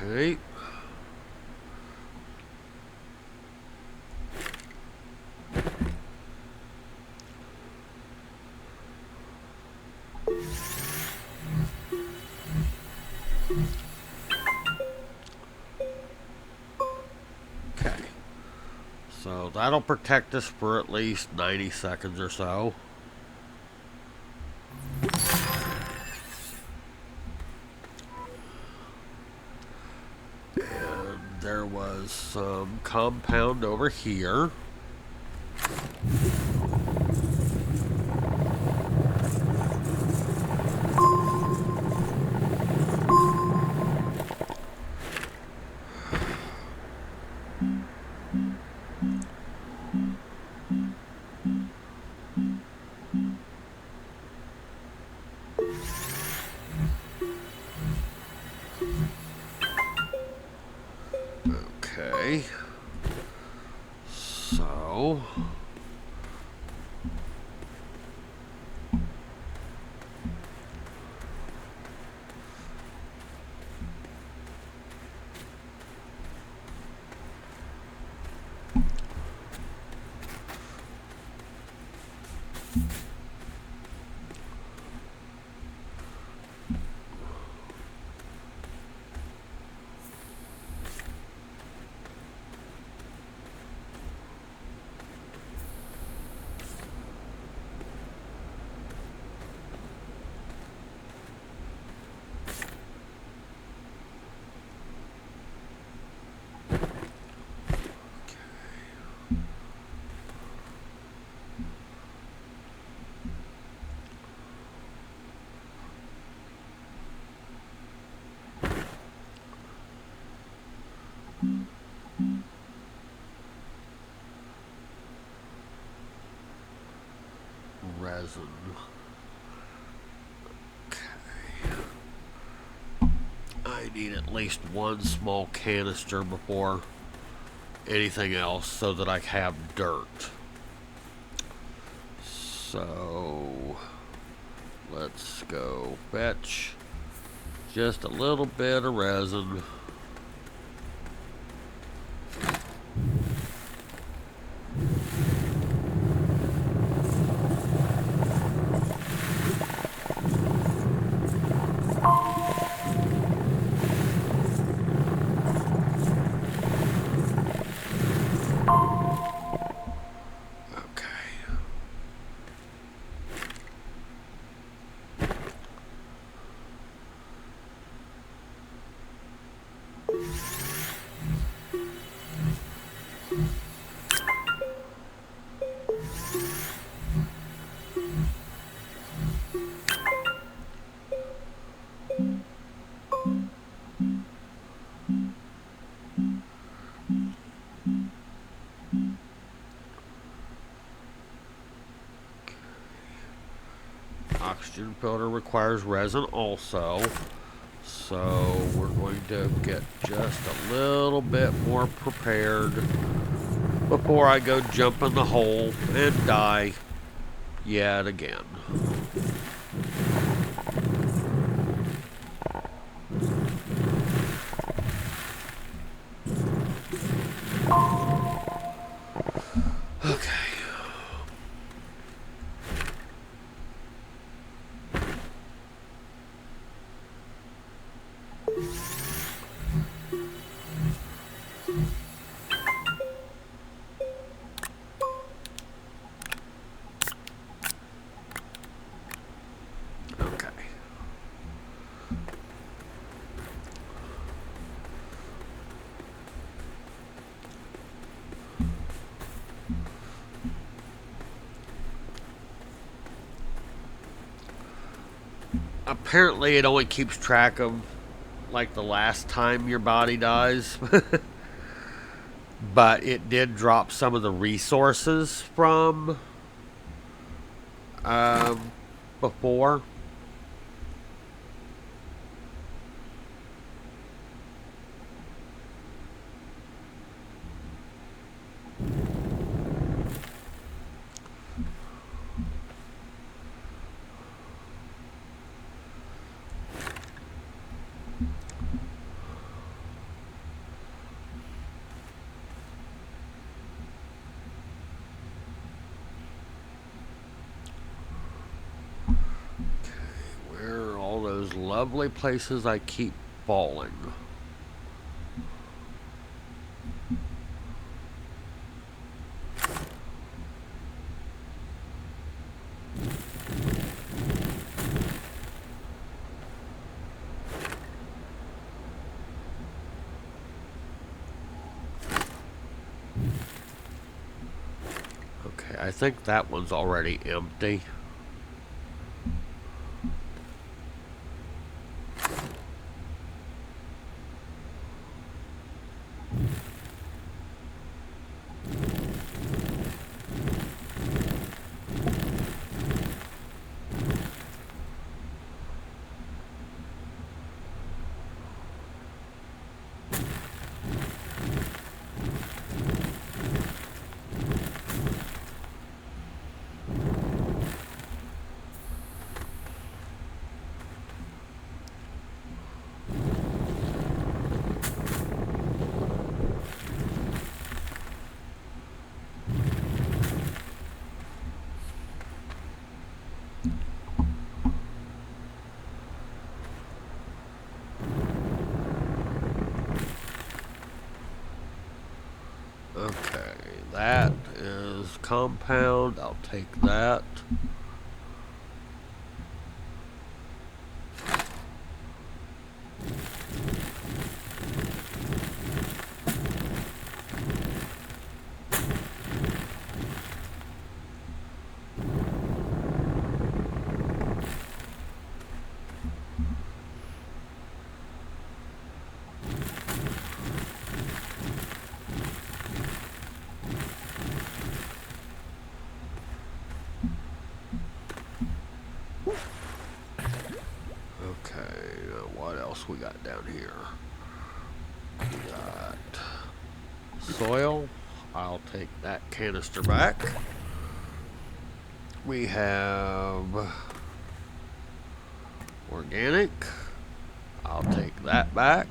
Okay. Okay. So that'll protect us for at least 90 seconds or so. And there was some compound over here. Okay. So. Resin. Okay. I need at least one small canister before anything else so that I have dirt. So let's go fetch just a little bit of resin. Oxygen filter requires resin also. So we're going to get just a little bit more prepared before I go jump in the hole and die yet again. Apparently, it only keeps track of like the last time your body dies, but it did drop some of the resources from before. Where are all those lovely places I keep falling? Okay, I think that one's already empty. Okay, that is compound. I'll take that. Okay, what else we got down here? We got soil. I'll take that canister back. We have organic. I'll take that back.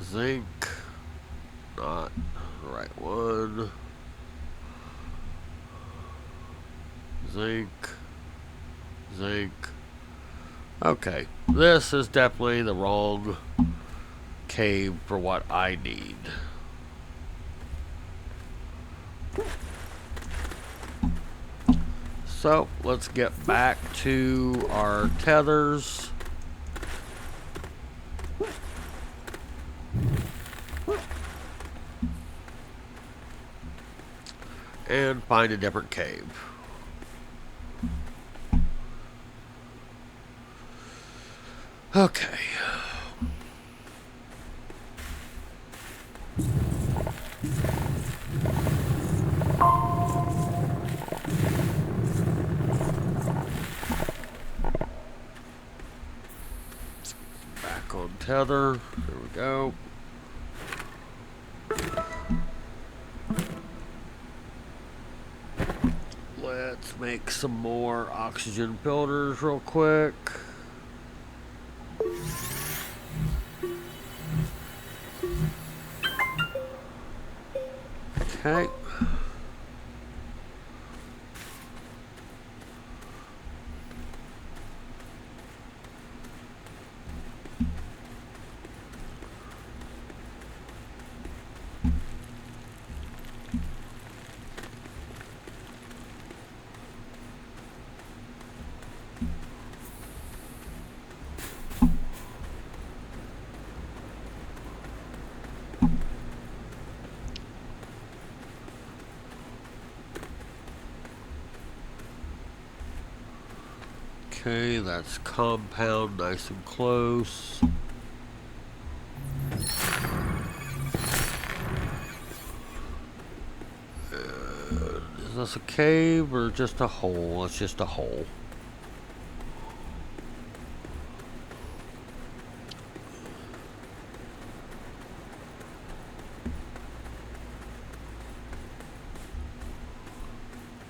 Zinc. Not the right one. Zinc. Zinc. Okay, this is definitely the wrong cave for what I need. So let's get back to our tethers. And find a different cave. Okay. Back on tether. There we go. Let's make some more oxygen filters real quick. Okay. Okay, that's compound, nice and close. Is this a cave or just a hole? It's just a hole.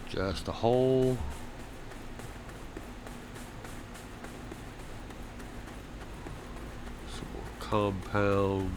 Just a hole. Some more compound.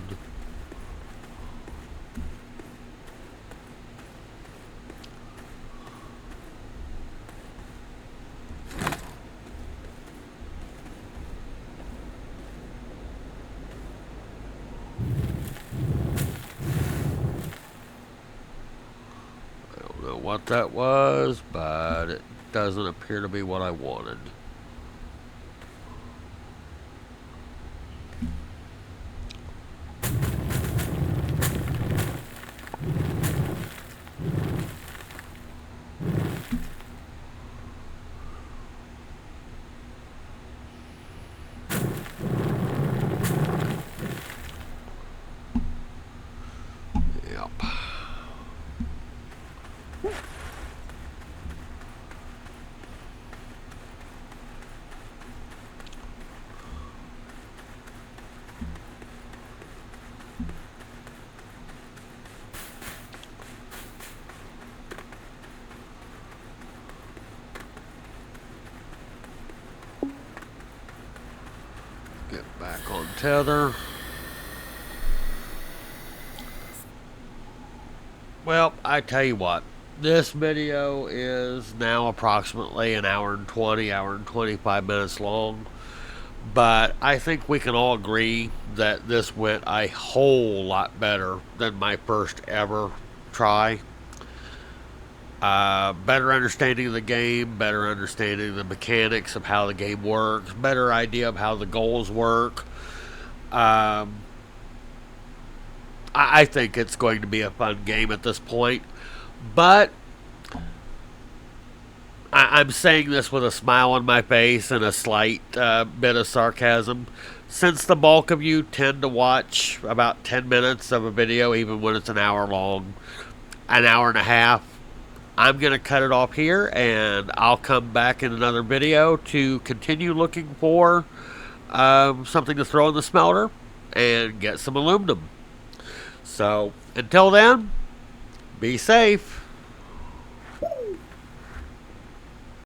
I don't know what that was, but it doesn't appear to be what I wanted. Yep. Get back on tether. Well, I tell you what, this video is now approximately an hour and 20, hour and 25 minutes long. But I think we can all agree that this went a whole lot better than my first ever try. Better understanding of the game, better understanding the mechanics of how the game works, better idea of how the goals work. I think it's going to be a fun game at this point. But I'm saying this with a smile on my face and a slight bit of sarcasm. Since the bulk of you tend to watch about 10 minutes of a video, even when it's an hour long, an hour and a half, I'm going to cut it off here and I'll come back in another video to continue looking for something to throw in the smelter and get some aluminum. So, until then, be safe.